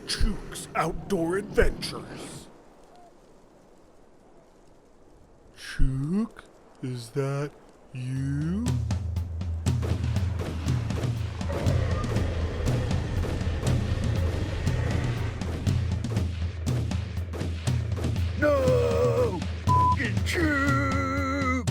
Chook's Outdoor Adventures. Chook, is that you? No! F***ing Chook!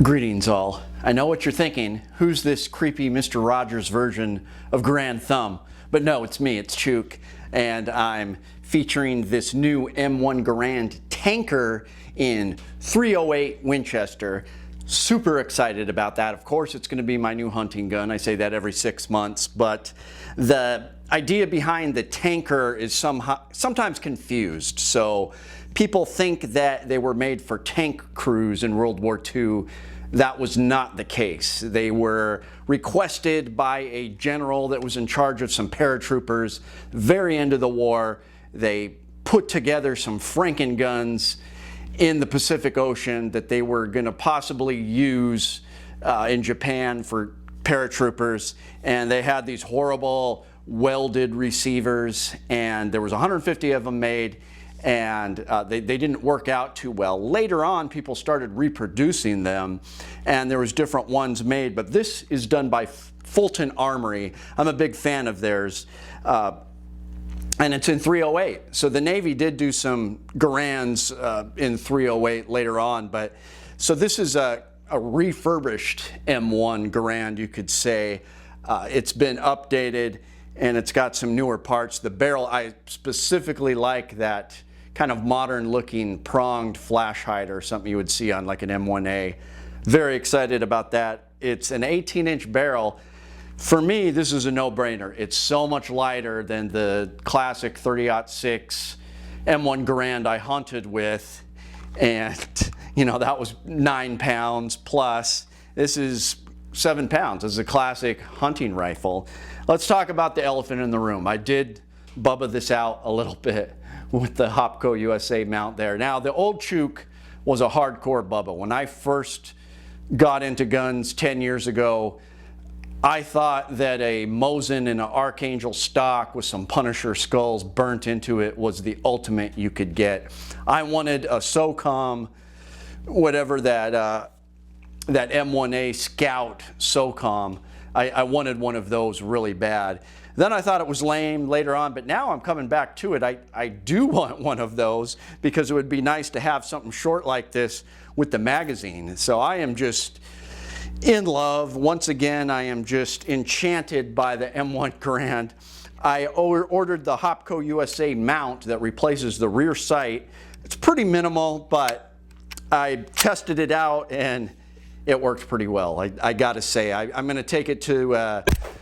Greetings all. I know what you're thinking. Who's this creepy Mr. Rogers version of Grand Thumb? But no, it's me, it's Chook, and I'm featuring this new M1 Garand tanker in 308 Winchester. Super excited about that. Of course, it's going to be my new hunting gun. I say that every 6 months, but the idea behind the tanker is sometimes confused. So people think that they were made for tank crews in World War II. That was not the case. They were requested by a general that was in charge of some paratroopers. Very end of the war, they put together some Franken guns in the Pacific Ocean that they were going to possibly use in Japan for paratroopers, and they had these horrible welded receivers, and there was 150 of them made, and they didn't work out too well. Later on, people started reproducing them, and there was different ones made, but this is done by Fulton Armory. I'm a big fan of theirs. And it's in 308. So the Navy did do some Garands in 308 later on, but so this is a refurbished M1 Garand, you could say. It's been updated and it's got some newer parts. The barrel, I specifically like that kind of modern looking pronged flash hider, something you would see on like an M1A. Very excited about that. It's an 18-inch barrel. For me, this is a no-brainer. It's so much lighter than the classic 30-06 M1 Garand I hunted with, and you know, that was 9 pounds plus. This is 7 pounds. This is a classic hunting rifle. Let's talk about the elephant in the room. I did bubba this out a little bit with the Hopco USA mount there. Now, the old Chook was a hardcore bubba. When I first got into guns 10 years ago, I thought that a Mosin and an Archangel stock with some Punisher skulls burnt into it was the ultimate you could get. I wanted a SOCOM, whatever that M1A Scout SOCOM. I wanted one of those really bad. Then I thought it was lame later on, but now I'm coming back to it. I do want one of those because it would be nice to have something short like this with the magazine. So I am just in love. Once again, I am just enchanted by the M1 Garand. I ordered the Hopco USA mount that replaces the rear sight. It's pretty minimal, but I tested it out and it worked pretty well. I gotta say, I'm gonna take it to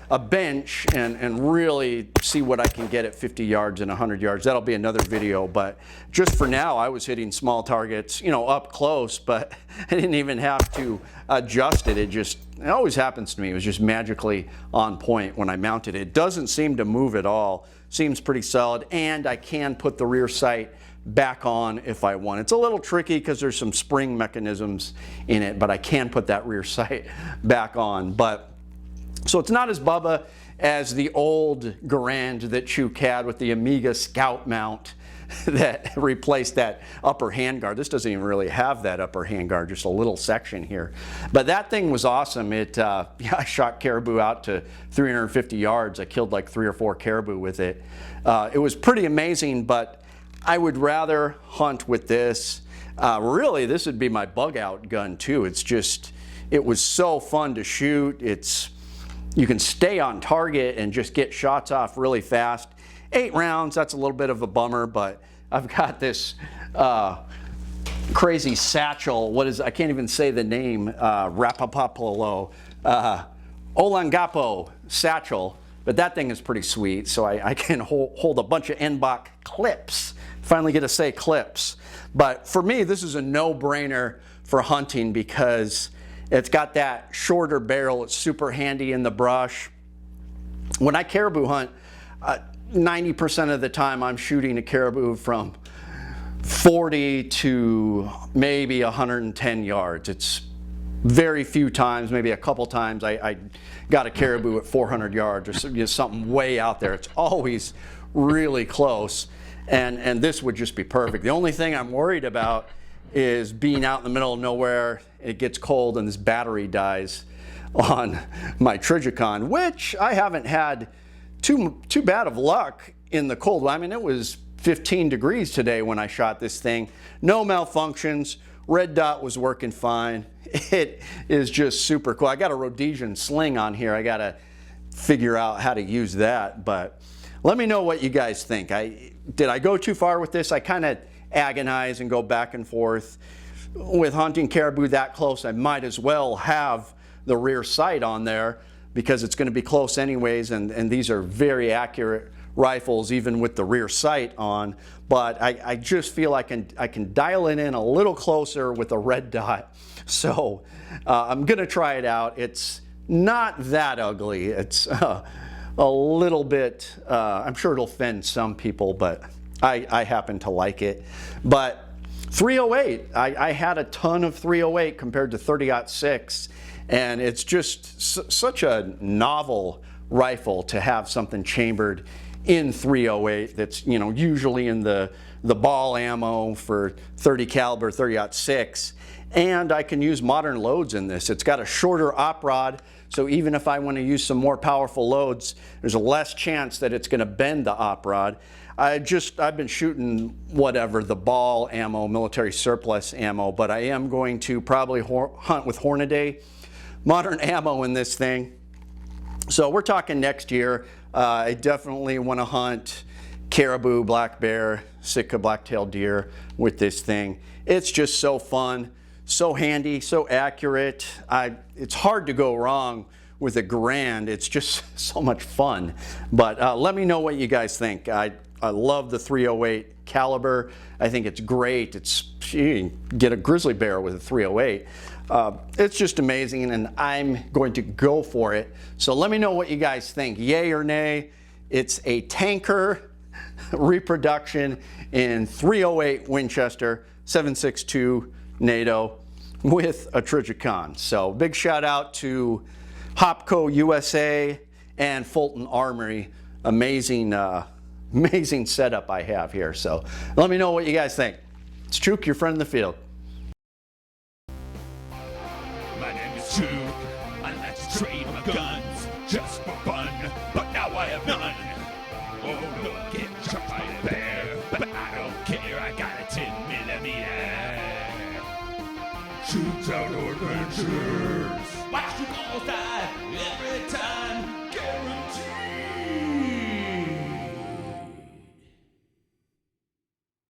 a bench and really see what I can get at 50 yards and 100 yards. That'll be another video, but just for now, I was hitting small targets, you know, up close, but I didn't even have to adjust it. It always happens to me. It was just magically on point when I mounted it. It doesn't seem to move at all. Seems pretty solid, and I can put the rear sight back on if I want. It's a little tricky because there's some spring mechanisms in it, but I can put that rear sight back on. But so it's not as bubba as the old Garand that Chook had with the Amiga Scout mount that replaced that upper handguard. This doesn't even really have that upper handguard, just a little section here. But that thing was awesome. Yeah, I shot caribou out to 350 yards. I killed like 3 or 4 caribou with it. It was pretty amazing, but I would rather hunt with this. Really, this would be my bug out gun too. It was so fun to shoot. You can stay on target and just get shots off really fast. 8 rounds, that's a little bit of a bummer, but I've got this crazy satchel. I can't even say the name, Rapapapolo, Olangapo satchel, but that thing is pretty sweet. So I can hold a bunch of NBOC clips. Finally get to say clips. But for me, this is a no-brainer for hunting because it's got that shorter barrel. It's super handy in the brush. When I caribou hunt, 90% of the time I'm shooting a caribou from 40 to maybe 110 yards. It's very few times, maybe a couple times, I got a caribou at 400 yards or something way out there. It's always really close, and this would just be perfect. The only thing I'm worried about is being out in the middle of nowhere, it gets cold and this battery dies on my Trijicon, which I haven't had too bad of luck in the cold. I mean, it was 15 degrees today when I shot this thing. No malfunctions. Red dot was working fine. It is just super cool. I got a Rhodesian sling on here. I got to figure out how to use that, but let me know what you guys think. Did I go too far with this? I kind of agonize and go back and forth. With hunting caribou that close, I might as well have the rear sight on there because it's going to be close anyways, and these are very accurate rifles even with the rear sight on, but I just feel I can dial it in a little closer with a red dot. So I'm gonna try it out. It's not that ugly. It's a little bit, I'm sure it'll offend some people, but I happen to like it. But 308, I had a ton of 308 compared to 30-06, and it's just such a novel rifle to have something chambered in 308 that's, you know, usually in the ball ammo for 30 caliber, 30-06, and I can use modern loads in this. It's got a shorter op rod, so even if I want to use some more powerful loads, there's a less chance that it's going to bend the op rod. I've been shooting whatever, the ball ammo, military surplus ammo, but I am going to probably hunt with Hornady modern ammo in this thing. So we're talking next year. I definitely want to hunt caribou, black bear, Sitka black-tailed deer with this thing. It's just so fun, so handy, so accurate. It's hard to go wrong with a Garand. It's just so much fun. But let me know what you guys think. I love the 308 caliber. I think it's great. You can get a grizzly bear with a 308. It's just amazing, and I'm going to go for it. So let me know what you guys think, yay or nay. It's a tanker reproduction in 308 Winchester, 7.62 NATO with a Trijicon. So big shout out to Hopco USA and Fulton Armory. Amazing, amazing setup I have here. So let me know what you guys think. It's Chook, your friend in the field. My name is Chook. I like to trade my guns just for fun, but now I have none. Oh, look, get shot by a bear, but I don't care. I got a 10mm. Chook's Outdoor Adventures. Watch you all die every time.